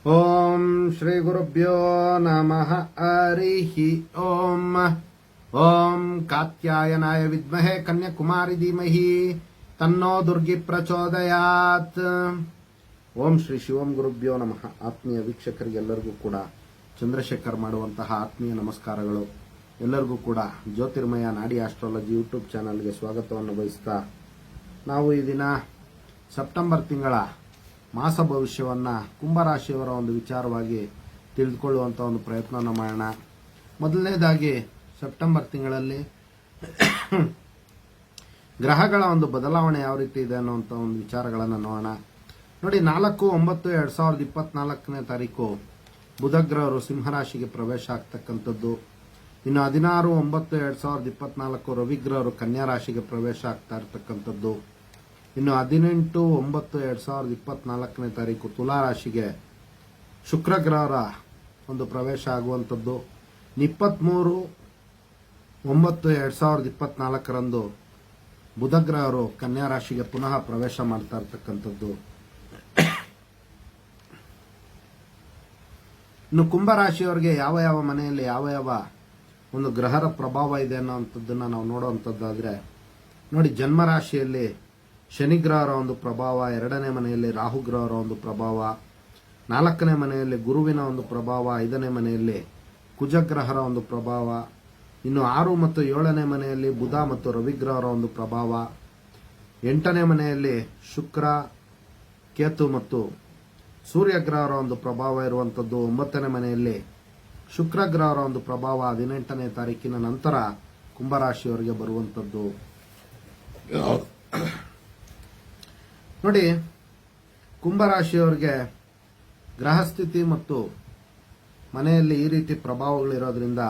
ಓಂ ಶ್ರೀ ಗುರುಭ್ಯೋ ನಮಃ ಹರಿಃ ಓಂ ಓಂ ಕಾತ್ಯಾಯನಾಯ ವಿದ್ಮಹೇ ಕನ್ಯಾಕುಮಾರಿ ಧೀಮಹಿ ತನ್ನೋ ದುರ್ಗಿ ಪ್ರಚೋದಯಾತ್. ಓಂ ಶ್ರೀ ಶಿವಂ ಗುರುಭ್ಯೋ ನಮಃ. ಆತ್ಮೀಯ ವೀಕ್ಷಕರಿಗೆಲ್ಲರಿಗೂ ಕೂಡ ಚಂದ್ರಶೇಖರ್ ಮಾಡುವಂತಹ ಆತ್ಮೀಯ ನಮಸ್ಕಾರಗಳು. ಎಲ್ಲರಿಗೂ ಕೂಡ ಜ್ಯೋತಿರ್ಮಯ ನಾಡಿ ಆಸ್ಟ್ರಾಲಜಿ ಯೂಟ್ಯೂಬ್ ಚಾನಲ್ಗೆ ಸ್ವಾಗತವನ್ನು ಬಯಸ್ತಾ, ನಾವು ಈ ದಿನ ಸೆಪ್ಟೆಂಬರ್ ತಿಂಗಳ ಮಾಸ ಭವಿಷ್ಯವನ್ನು ಕುಂಭರಾಶಿಯವರ ಒಂದು ವಿಚಾರವಾಗಿ ತಿಳಿದುಕೊಳ್ಳುವಂಥ ಒಂದು ಪ್ರಯತ್ನವನ್ನು ಮಾಡೋಣ. ಮೊದಲನೇದಾಗಿ ಸೆಪ್ಟೆಂಬರ್ ತಿಂಗಳಲ್ಲಿ ಗ್ರಹಗಳ ಒಂದು ಬದಲಾವಣೆ ಯಾವ ರೀತಿ ಇದೆ ಅನ್ನುವಂಥ ಒಂದು ವಿಚಾರಗಳನ್ನು ನೋಡೋಣ. ನೋಡಿ, 4/9/2024 ತಾರೀಕು ಬುಧ ಗ್ರಹರು ಸಿಂಹರಾಶಿಗೆ ಪ್ರವೇಶ ಆಗ್ತಕ್ಕಂಥದ್ದು. ಇನ್ನು 16/9/2024 ರವಿಗ್ರಹರು ಕನ್ಯಾ ರಾಶಿಗೆ ಪ್ರವೇಶ ಆಗ್ತಾ ಇರತಕ್ಕಂಥದ್ದು. ಇನ್ನು 18/9/2024 ತಾರೀಕು ತುಲಾ ರಾಶಿಗೆ ಶುಕ್ರ ಗ್ರಹರ ಒಂದು ಪ್ರವೇಶ ಆಗುವಂಥದ್ದು. 23/9/2024 ಬುಧ ಗ್ರಹರು ಕನ್ಯಾ ರಾಶಿಗೆ ಪುನಃ ಪ್ರವೇಶ ಮಾಡ್ತಾ ಇರತಕ್ಕಂಥದ್ದು. ಇನ್ನು ಕುಂಭರಾಶಿಯವರಿಗೆ ಯಾವ ಯಾವ ಮನೆಯಲ್ಲಿ ಯಾವ ಯಾವ ಒಂದು ಗ್ರಹರ ಪ್ರಭಾವ ಇದೆ ಅನ್ನೋಂಥದ್ದನ್ನು ನಾವು ನೋಡುವಂಥದ್ದಾದರೆ, ನೋಡಿ, ಜನ್ಮರಾಶಿಯಲ್ಲಿ ಶನಿಗ್ರಹರ ಒಂದು ಪ್ರಭಾವ, 2ನೇ ಮನೆಯಲ್ಲಿ ರಾಹುಗ್ರಹರ ಒಂದು ಪ್ರಭಾವ, 4ನೇ ಮನೆಯಲ್ಲಿ ಗುರುವಿನ ಒಂದು ಪ್ರಭಾವ, 5ನೇ ಮನೆಯಲ್ಲಿ ಕುಜಗ್ರಹರ ಒಂದು ಪ್ರಭಾವ, ಇನ್ನು 6 ಮತ್ತು 7ನೇ ಮನೆಯಲ್ಲಿ ಬುಧ ಮತ್ತು ರವಿಗ್ರಹರ ಒಂದು ಪ್ರಭಾವ, 8ನೇ ಮನೆಯಲ್ಲಿ ಶುಕ್ರ, ಕೇತು ಮತ್ತು ಸೂರ್ಯಗ್ರಹರ ಒಂದು ಪ್ರಭಾವ ಇರುವಂಥದ್ದು. 9ನೇ ಮನೆಯಲ್ಲಿ ಶುಕ್ರ ಗ್ರಹರ ಒಂದು ಪ್ರಭಾವ 18ನೇ ತಾರೀಕಿನ ನಂತರ ಕುಂಭರಾಶಿಯವರಿಗೆ ಬರುವಂಥದ್ದು. ನೋಡಿ, ಕುಂಭರಾಶಿಯವರಿಗೆ ಗ್ರಹಸ್ಥಿತಿ ಮತ್ತು ಮನೆಯಲ್ಲಿ ಈ ರೀತಿ ಪ್ರಭಾವಗಳಿರೋದ್ರಿಂದ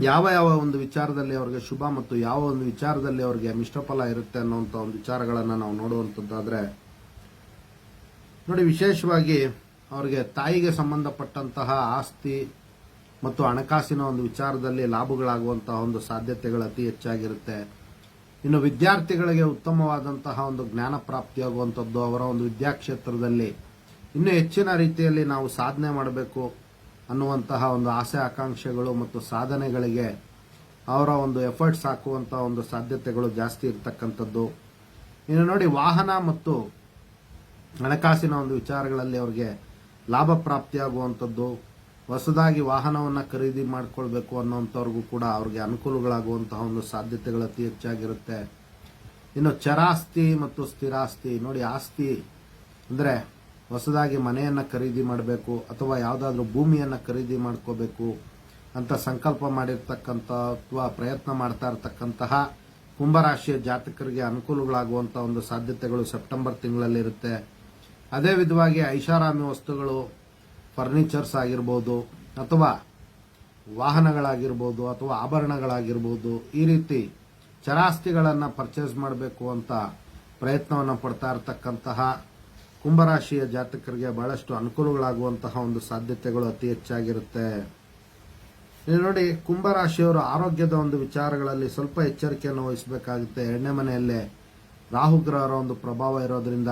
ಯಾವ ಯಾವ ಒಂದು ವಿಚಾರದಲ್ಲಿ ಅವರಿಗೆ ಶುಭ ಮತ್ತು ಯಾವ ಒಂದು ವಿಚಾರದಲ್ಲಿ ಅವರಿಗೆ ಮಿಶ್ರಫಲ ಇರುತ್ತೆ ಅನ್ನುವಂಥ ಒಂದು ವಿಚಾರಗಳನ್ನು ನಾವು ನೋಡುವಂಥದ್ದಾದರೆ, ನೋಡಿ, ವಿಶೇಷವಾಗಿ ಅವರಿಗೆ ತಾಯಿಗೆ ಸಂಬಂಧಪಟ್ಟಂತಹ ಆಸ್ತಿ ಮತ್ತು ಹಣಕಾಸಿನ ಒಂದು ವಿಚಾರದಲ್ಲಿ ಲಾಭಗಳಾಗುವಂತಹ ಒಂದು ಸಾಧ್ಯತೆಗಳು ಅತಿ ಹೆಚ್ಚಾಗಿರುತ್ತೆ. ಇನ್ನು ವಿದ್ಯಾರ್ಥಿಗಳಿಗೆ ಉತ್ತಮವಾದಂತಹ ಒಂದು ಜ್ಞಾನ ಪ್ರಾಪ್ತಿಯಾಗುವಂಥದ್ದು, ಅವರ ಒಂದು ವಿದ್ಯಾಕ್ಷೇತ್ರದಲ್ಲಿ ಇನ್ನೂ ಹೆಚ್ಚಿನ ರೀತಿಯಲ್ಲಿ ನಾವು ಸಾಧನೆ ಮಾಡಬೇಕು ಅನ್ನುವಂತಹ ಒಂದು ಆಸೆ ಆಕಾಂಕ್ಷೆಗಳು ಮತ್ತು ಸಾಧನೆಗಳಿಗೆ ಅವರ ಒಂದು ಎಫರ್ಟ್ಸ್ ಹಾಕುವಂತಹ ಒಂದು ಸಾಧ್ಯತೆಗಳು ಜಾಸ್ತಿ ಇರತಕ್ಕಂಥದ್ದು. ಇನ್ನು ನೋಡಿ, ವಾಹನ ಮತ್ತು ಹಣಕಾಸಿನ ಒಂದು ವಿಚಾರಗಳಲ್ಲಿ ಅವರಿಗೆ ಲಾಭ ಪ್ರಾಪ್ತಿಯಾಗುವಂಥದ್ದು, ಹೊಸದಾಗಿ ವಾಹನವನ್ನು ಖರೀದಿ ಮಾಡಿಕೊಳ್ಬೇಕು ಅನ್ನೋಂಥವ್ರಿಗೂ ಕೂಡ ಅವ್ರಿಗೆ ಅನುಕೂಲಗಳಾಗುವಂತಹ ಒಂದು ಸಾಧ್ಯತೆಗಳು ಅತಿ ಹೆಚ್ಚಾಗಿರುತ್ತೆ. ಇನ್ನು ಚರಾಸ್ತಿ ಮತ್ತು ಸ್ಥಿರಾಸ್ತಿ, ನೋಡಿ, ಆಸ್ತಿ ಅಂದರೆ ಹೊಸದಾಗಿ ಮನೆಯನ್ನು ಖರೀದಿ ಮಾಡಬೇಕು ಅಥವಾ ಯಾವುದಾದ್ರೂ ಭೂಮಿಯನ್ನು ಖರೀದಿ ಮಾಡ್ಕೋಬೇಕು ಅಂತ ಸಂಕಲ್ಪ ಮಾಡಿರ್ತಕ್ಕಂಥ ಅಥವಾ ಪ್ರಯತ್ನ ಮಾಡ್ತಾ ಇರತಕ್ಕಂತಹ ಕುಂಭರಾಶಿಯ ಜಾತಕರಿಗೆ ಅನುಕೂಲಗಳಾಗುವಂಥ ಒಂದು ಸಾಧ್ಯತೆಗಳು ಸೆಪ್ಟೆಂಬರ್ ತಿಂಗಳಲ್ಲಿರುತ್ತೆ. ಅದೇ ವಿಧವಾಗಿ ಐಷಾರಾಮಿ ವಸ್ತುಗಳು, ಫರ್ನಿಚರ್ಸ್ ಆಗಿರ್ಬೋದು ಅಥವಾ ವಾಹನಗಳಾಗಿರ್ಬೋದು ಅಥವಾ ಆಭರಣಗಳಾಗಿರ್ಬೋದು, ಈ ರೀತಿ ಚರಾಸ್ತಿಗಳನ್ನು ಪರ್ಚೇಸ್ ಮಾಡಬೇಕು ಅಂತ ಪ್ರಯತ್ನವನ್ನು ಪಡ್ತಾ ಇರತಕ್ಕಂತಹ ಕುಂಭರಾಶಿಯ ಜಾತಕರಿಗೆ ಬಹಳಷ್ಟು ಅನುಕೂಲಗಳಾಗುವಂತಹ ಒಂದು ಸಾಧ್ಯತೆಗಳು ಅತಿ ಹೆಚ್ಚಾಗಿರುತ್ತೆ. ನೋಡಿ, ಕುಂಭರಾಶಿಯವರು ಆರೋಗ್ಯದ ಒಂದು ವಿಚಾರಗಳಲ್ಲಿ ಸ್ವಲ್ಪ ಎಚ್ಚರಿಕೆಯನ್ನು ವಹಿಸಬೇಕಾಗುತ್ತೆ. 2ನೇ ಮನೆಯಲ್ಲೇ ರಾಹುಗ್ರಹರ ಒಂದು ಪ್ರಭಾವ ಇರೋದ್ರಿಂದ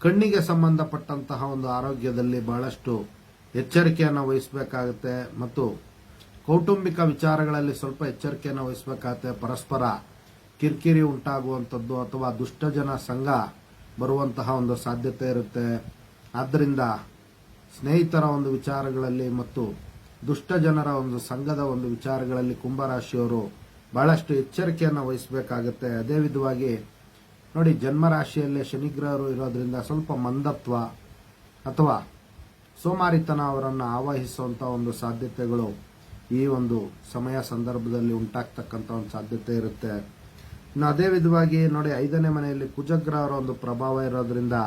ಕಣ್ಣಿಗೆ ಸಂಬಂಧಪಟ್ಟಂತಹ ಒಂದು ಆರೋಗ್ಯದಲ್ಲಿ ಬಹಳಷ್ಟು ಎಚ್ಚರಿಕೆಯನ್ನು ವಹಿಸಬೇಕಾಗುತ್ತೆ ಮತ್ತು ಕೌಟುಂಬಿಕ ವಿಚಾರಗಳಲ್ಲಿ ಸ್ವಲ್ಪ ಎಚ್ಚರಿಕೆಯನ್ನು ವಹಿಸಬೇಕಾಗುತ್ತೆ. ಪರಸ್ಪರ ಕಿರಿಕಿರಿ ಉಂಟಾಗುವಂಥದ್ದು ಅಥವಾ ದುಷ್ಟಜನ ಸಂಘ ಬರುವಂತಹ ಒಂದು ಸಾಧ್ಯತೆ ಇರುತ್ತೆ. ಆದ್ದರಿಂದ ಸ್ನೇಹಿತರ ಒಂದು ವಿಚಾರಗಳಲ್ಲಿ ಮತ್ತು ದುಷ್ಟಜನರ ಒಂದು ಸಂಘದ ಒಂದು ವಿಚಾರಗಳಲ್ಲಿ ಕುಂಭರಾಶಿಯವರು ಬಹಳಷ್ಟು ಎಚ್ಚರಿಕೆಯನ್ನು ವಹಿಸಬೇಕಾಗುತ್ತೆ. ಅದೇ ವಿಧವಾಗಿ ನೋಡಿ, ಜನ್ಮರಾಶಿಯಲ್ಲೇ ಶನಿಗ್ರಹರು ಇರೋದ್ರಿಂದ ಸ್ವಲ್ಪ ಮಂದತ್ವ ಅಥವಾ ಸೋಮಾರಿತನ ಅವರನ್ನು ಆವಾಹಿಸುವಂಥ ಒಂದು ಸಾಧ್ಯತೆಗಳು ಈ ಒಂದು ಸಮಯ ಸಂದರ್ಭದಲ್ಲಿ ಉಂಟಾಗ್ತಕ್ಕಂಥ ಒಂದು ಸಾಧ್ಯತೆ ಇರುತ್ತೆ. ಇನ್ನು ಅದೇ ವಿಧವಾಗಿ ನೋಡಿ, 5ನೇ ಮನೆಯಲ್ಲಿ ಕುಜಗ್ರಹರ ಒಂದು ಪ್ರಭಾವ ಇರೋದ್ರಿಂದ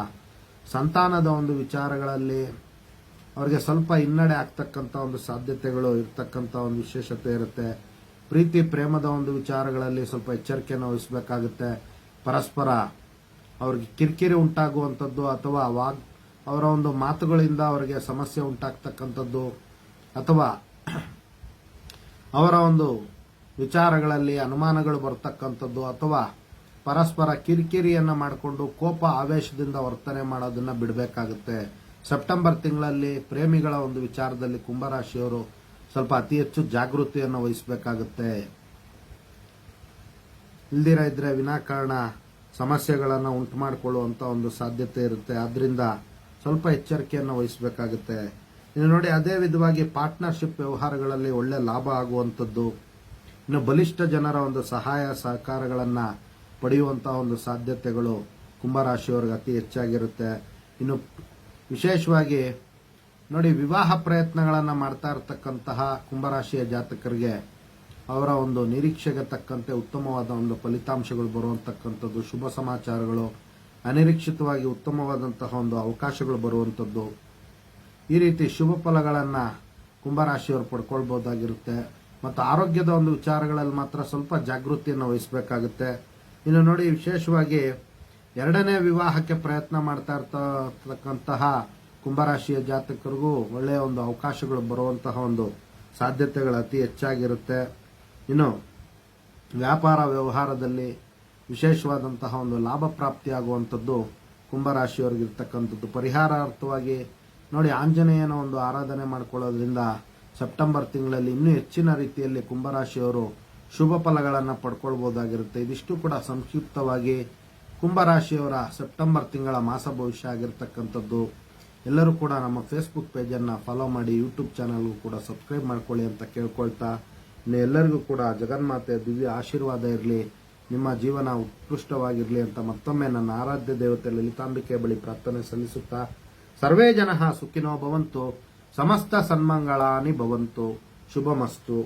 ಸಂತಾನದ ಒಂದು ವಿಚಾರಗಳಲ್ಲಿ ಅವರಿಗೆ ಸ್ವಲ್ಪ ಹಿನ್ನಡೆ ಆಗ್ತಕ್ಕಂಥ ಒಂದು ಸಾಧ್ಯತೆಗಳು ಇರ್ತಕ್ಕಂಥ ಒಂದು ವಿಶೇಷತೆ ಇರುತ್ತೆ. ಪ್ರೀತಿ ಪ್ರೇಮದ ಒಂದು ವಿಚಾರಗಳಲ್ಲಿ ಸ್ವಲ್ಪ ಎಚ್ಚರಿಕೆಯನ್ನು ವಹಿಸಬೇಕಾಗುತ್ತೆ. ಪರಸ್ಪರ ಅವ್ರಿಗೆ ಕಿರಿಕಿರಿ ಉಂಟಾಗುವಂಥದ್ದು ಅಥವಾ ಅವರ ಒಂದು ಮಾತುಗಳಿಂದ ಅವರಿಗೆ ಸಮಸ್ಯೆ ಉಂಟಾಗ್ತಕ್ಕಂಥದ್ದು ಅಥವಾ ಅವರ ಒಂದು ವಿಚಾರಗಳಲ್ಲಿ ಅನುಮಾನಗಳು ಬರ್ತಕ್ಕಂಥದ್ದು ಅಥವಾ ಪರಸ್ಪರ ಕಿರಿಕಿರಿಯನ್ನು ಮಾಡಿಕೊಂಡು ಕೋಪ ಆವೇಶದಿಂದ ವರ್ತನೆ ಮಾಡೋದನ್ನ ಬಿಡಬೇಕಾಗುತ್ತೆ. ಸೆಪ್ಟೆಂಬರ್ ತಿಂಗಳಲ್ಲಿ ಪ್ರೇಮಿಗಳ ಒಂದು ವಿಚಾರದಲ್ಲಿ ಕುಂಭರಾಶಿಯವರು ಸ್ವಲ್ಪ ಅತಿ ಹೆಚ್ಚು ಜಾಗೃತಿಯನ್ನು ವಹಿಸಬೇಕಾಗುತ್ತೆ. ಇಲ್ದಿರ ಇದ್ರೆ ವಿನಾಕಾರಣ ಸಮಸ್ಯೆಗಳನ್ನು ಉಂಟು ಮಾಡಿಕೊಳ್ಳುವಂತ ಒಂದು ಸಾಧ್ಯತೆ ಇರುತ್ತೆ. ಆದ್ರಿಂದ ಸ್ವಲ್ಪ ಎಚ್ಚರಿಕೆಯನ್ನು ವಹಿಸಬೇಕಾಗುತ್ತೆ. ಇನ್ನು ನೋಡಿ, ಅದೇ ವಿಧವಾಗಿ ಪಾರ್ಟ್ನರ್ಶಿಪ್ ವ್ಯವಹಾರಗಳಲ್ಲಿ ಒಳ್ಳೆ ಲಾಭ ಆಗುವಂಥದ್ದು, ಇನ್ನು ಬಲಿಷ್ಠ ಜನರ ಒಂದು ಸಹಾಯ ಸಹಕಾರಗಳನ್ನ ಪಡೆಯುವಂತಹ ಒಂದು ಸಾಧ್ಯತೆಗಳು ಕುಂಭರಾಶಿಯವರಿಗೆ ಅತಿ ಹೆಚ್ಚಾಗಿರುತ್ತೆ. ಇನ್ನು ವಿಶೇಷವಾಗಿ ನೋಡಿ, ವಿವಾಹ ಪ್ರಯತ್ನಗಳನ್ನು ಮಾಡ್ತಾ ಇರತಕ್ಕಂತಹ ಕುಂಭರಾಶಿಯ ಜಾತಕರಿಗೆ ಅವರ ಒಂದು ನಿರೀಕ್ಷೆಗೆ ತಕ್ಕಂತೆ ಉತ್ತಮವಾದ ಒಂದು ಫಲಿತಾಂಶಗಳು ಬರುವಂತಕ್ಕಂಥದ್ದು, ಶುಭ ಸಮಾಚಾರಗಳು, ಅನಿರೀಕ್ಷಿತವಾಗಿ ಉತ್ತಮವಾದಂತಹ ಒಂದು ಅವಕಾಶಗಳು ಬರುವಂಥದ್ದು, ಈ ರೀತಿ ಶುಭ ಫಲಗಳನ್ನ ಕುಂಭರಾಶಿಯವರು ಪಡ್ಕೊಳ್ಬಹುದಾಗಿರುತ್ತೆ. ಮತ್ತು ಆರೋಗ್ಯದ ಒಂದು ವಿಚಾರಗಳಲ್ಲಿ ಮಾತ್ರ ಸ್ವಲ್ಪ ಜಾಗೃತಿಯನ್ನು ವಹಿಸಬೇಕಾಗುತ್ತೆ. ಇನ್ನು ನೋಡಿ, ವಿಶೇಷವಾಗಿ ಎರಡನೇ ವಿವಾಹಕ್ಕೆ ಪ್ರಯತ್ನ ಮಾಡ್ತಾ ಇರ್ತಕ್ಕಂತಹ ಕುಂಭರಾಶಿಯ ಜಾತಕರಿಗೂ ಒಳ್ಳೆಯ ಒಂದು ಅವಕಾಶಗಳು ಬರುವಂತಹ ಒಂದು ಸಾಧ್ಯತೆಗಳು ಅತಿ ಹೆಚ್ಚಾಗಿರುತ್ತೆ. ಇನ್ನು ವ್ಯಾಪಾರ ವ್ಯವಹಾರದಲ್ಲಿ ವಿಶೇಷವಾದಂತಹ ಒಂದು ಲಾಭ ಪ್ರಾಪ್ತಿಯಾಗುವಂಥದ್ದು ಕುಂಭರಾಶಿಯವರಿಗಿರ್ತಕ್ಕಂಥದ್ದು. ಪರಿಹಾರಾರ್ಥವಾಗಿ ನೋಡಿ, ಆಂಜನೇಯನ ಒಂದು ಆರಾಧನೆ ಮಾಡಿಕೊಳ್ಳೋದ್ರಿಂದ ಸೆಪ್ಟೆಂಬರ್ ತಿಂಗಳಲ್ಲಿ ಇನ್ನೂ ಹೆಚ್ಚಿನ ರೀತಿಯಲ್ಲಿ ಕುಂಭರಾಶಿಯವರು ಶುಭ ಫಲಗಳನ್ನು ಪಡ್ಕೊಳ್ಬಹುದಾಗಿರುತ್ತೆ. ಇದಿಷ್ಟು ಕೂಡ ಸಂಕ್ಷಿಪ್ತವಾಗಿ ಕುಂಭರಾಶಿಯವರ ಸೆಪ್ಟೆಂಬರ್ ತಿಂಗಳ ಮಾಸ ಭವಿಷ್ಯ ಆಗಿರ್ತಕ್ಕಂಥದ್ದು. ಎಲ್ಲರೂ ಕೂಡ ನಮ್ಮ ಫೇಸ್ಬುಕ್ ಪೇಜನ್ನು ಫಾಲೋ ಮಾಡಿ, ಯೂಟ್ಯೂಬ್ ಚಾನಲ್ಗೂ ಕೂಡ ಸಬ್ಸ್ಕ್ರೈಬ್ ಮಾಡ್ಕೊಳ್ಳಿ ಅಂತ ಕೇಳ್ಕೊಳ್ತಾ, ಇನ್ನು ಎಲ್ಲರಿಗೂ ಕೂಡ ಜಗನ್ಮಾತೆ ದಿವ್ಯ ಆಶೀರ್ವಾದ ಇರಲಿ, ನಿಮ್ಮ ಜೀವನ ಉತ್ಕೃಷ್ಟವಾಗಿರಲಿ ಅಂತ ಮತ್ತೊಮ್ಮೆ ನನ್ನ ಆರಾಧ್ಯ ದೇವತೆ ಲಲಿತಾಂಬಿಕೆ ಬಳಿ ಪ್ರಾರ್ಥನೆ ಸಲ್ಲಿಸುತ್ತಾ, ಸರ್ವೇ ಜನಃ ಸುಖಿನೋ ಭವಂತು, ಸಮಸ್ತ ಸನ್ಮಂಗಳಾನಿ ಭವಂತು, ಶುಭಮಸ್ತು.